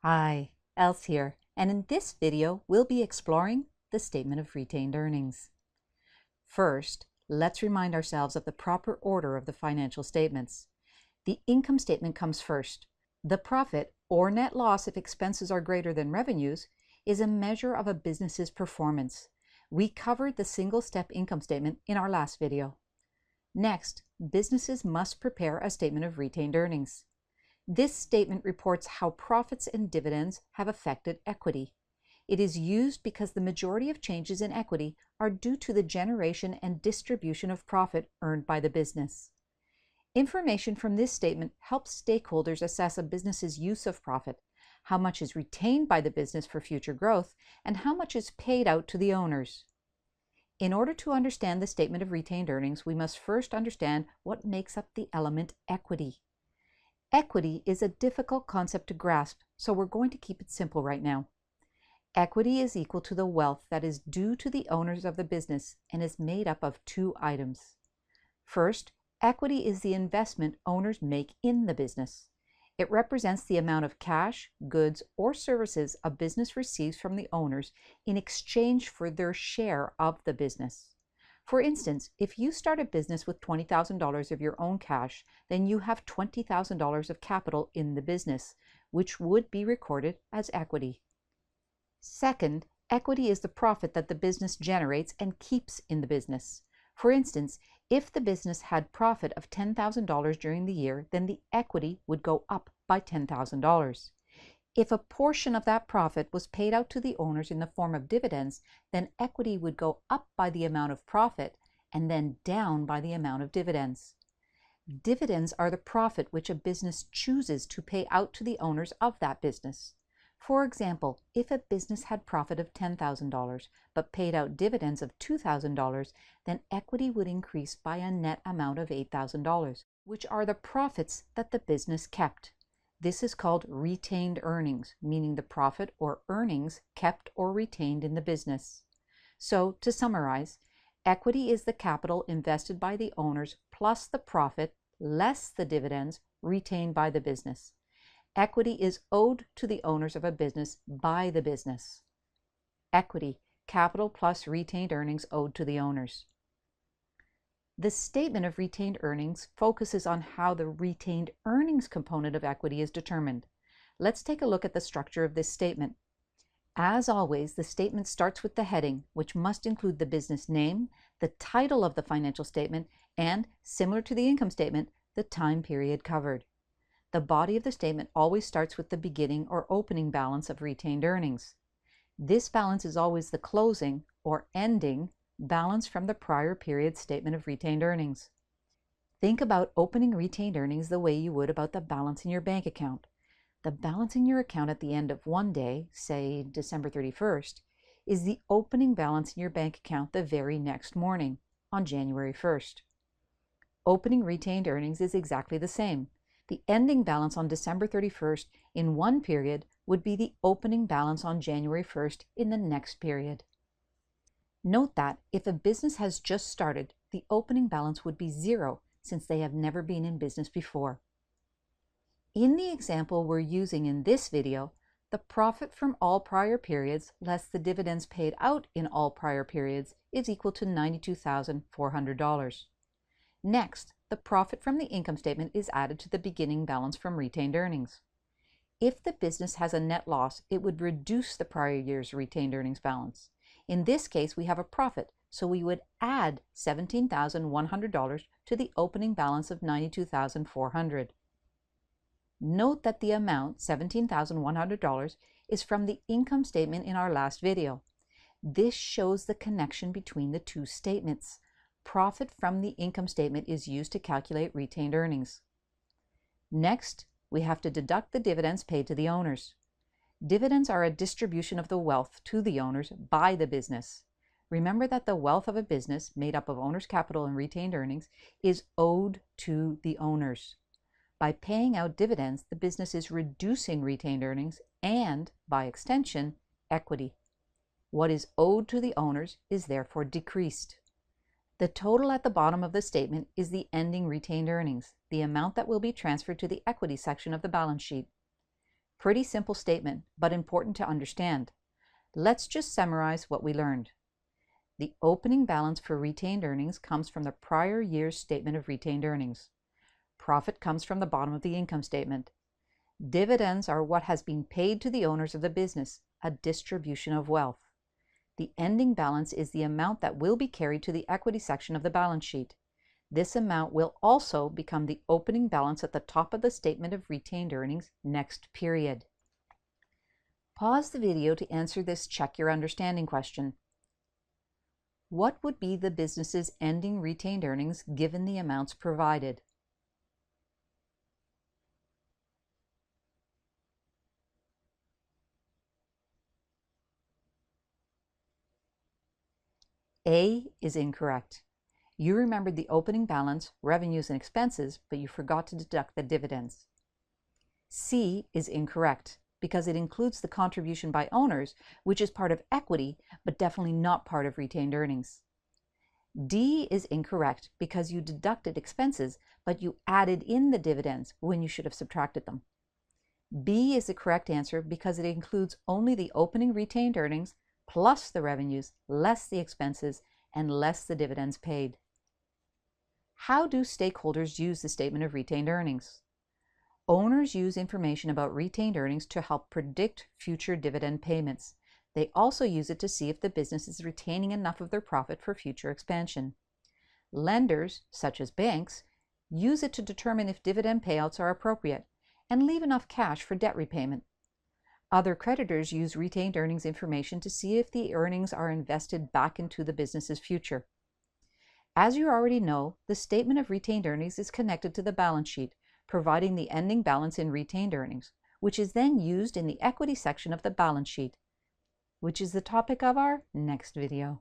Hi, Else here, and in this video we'll be exploring the statement of retained earnings. First, let's remind ourselves of the proper order of the financial statements. The income statement comes first. The profit, or net loss if expenses are greater than revenues, is a measure of a business's performance. We covered the single-step income statement in our last video. Next, businesses must prepare a statement of retained earnings. This statement reports how profits and dividends have affected equity. It is used because the majority of changes in equity are due to the generation and distribution of profit earned by the business. Information from this statement helps stakeholders assess a business's use of profit, how much is retained by the business for future growth, and how much is paid out to the owners. In order to understand the statement of retained earnings, we must first understand what makes up the element equity. Equity is a difficult concept to grasp, so we're going to keep it simple right now. Equity is equal to the wealth that is due to the owners of the business and is made up of two items. First, equity is the investment owners make in the business. It represents the amount of cash, goods, or services a business receives from the owners in exchange for their share of the business. For instance, if you start a business with $20,000 of your own cash, then you have $20,000 of capital in the business, which would be recorded as equity. Second, equity is the profit that the business generates and keeps in the business. For instance, if the business had profit of $10,000 during the year, then the equity would go up by $10,000. If a portion of that profit was paid out to the owners in the form of dividends, then equity would go up by the amount of profit and then down by the amount of dividends. Dividends are the profit which a business chooses to pay out to the owners of that business. For example, if a business had profit of $10,000 but paid out dividends of $2,000, then equity would increase by a net amount of $8,000, which are the profits that the business kept. This is called retained earnings, meaning the profit or earnings kept or retained in the business. So, to summarize, equity is the capital invested by the owners plus the profit less the dividends retained by the business. Equity is owed to the owners of a business by the business. Equity, capital plus retained earnings owed to the owners. The statement of retained earnings focuses on how the retained earnings component of equity is determined. Let's take a look at the structure of this statement. As always, the statement starts with the heading, which must include the business name, the title of the financial statement, and, similar to the income statement, the time period covered. The body of the statement always starts with the beginning or opening balance of retained earnings. This balance is always the closing or ending balance from the prior period statement of retained earnings. Think about opening retained earnings the way you would about the balance in your bank account. The balance in your account at the end of one day, say December 31st, is the opening balance in your bank account the very next morning, on January 1st. Opening retained earnings is exactly the same. The ending balance on December 31st in one period would be the opening balance on January 1st in the next period. Note that if a business has just started, the opening balance would be zero since they have never been in business before. In the example we're using in this video, the profit from all prior periods less the dividends paid out in all prior periods is equal to $92,400. Next, the profit from the income statement is added to the beginning balance from retained earnings. If the business has a net loss, it would reduce the prior year's retained earnings balance. In this case, we have a profit, so we would add $17,100 to the opening balance of $92,400. Note that the amount, $17,100, is from the income statement in our last video. This shows the connection between the two statements. Profit from the income statement is used to calculate retained earnings. Next, we have to deduct the dividends paid to the owners. Dividends are a distribution of the wealth to the owners by the business. Remember that the wealth of a business, made up of owners' capital and retained earnings, is owed to the owners. By paying out dividends, the business is reducing retained earnings and, by extension, equity. What is owed to the owners is therefore decreased. The total at the bottom of the statement is the ending retained earnings, the amount that will be transferred to the equity section of the balance sheet. Pretty simple statement, but important to understand. Let's just summarize what we learned. The opening balance for retained earnings comes from the prior year's statement of retained earnings. Profit comes from the bottom of the income statement. Dividends are what has been paid to the owners of the business, a distribution of wealth. The ending balance is the amount that will be carried to the equity section of the balance sheet. This amount will also become the opening balance at the top of the statement of retained earnings next period. Pause the video to answer this check your understanding question. What would be the business's ending retained earnings given the amounts provided? A is incorrect. You remembered the opening balance, revenues, and expenses, but you forgot to deduct the dividends. C is incorrect because it includes the contribution by owners, which is part of equity, but definitely not part of retained earnings. D is incorrect because you deducted expenses, but you added in the dividends when you should have subtracted them. B is the correct answer because it includes only the opening retained earnings plus the revenues, less the expenses, and less the dividends paid. How do stakeholders use the statement of retained earnings? Owners use information about retained earnings to help predict future dividend payments. They also use it to see if the business is retaining enough of their profit for future expansion. Lenders, such as banks, use it to determine if dividend payouts are appropriate and leave enough cash for debt repayment. Other creditors use retained earnings information to see if the earnings are invested back into the business's future. As you already know, the statement of retained earnings is connected to the balance sheet, providing the ending balance in retained earnings, which is then used in the equity section of the balance sheet, which is the topic of our next video.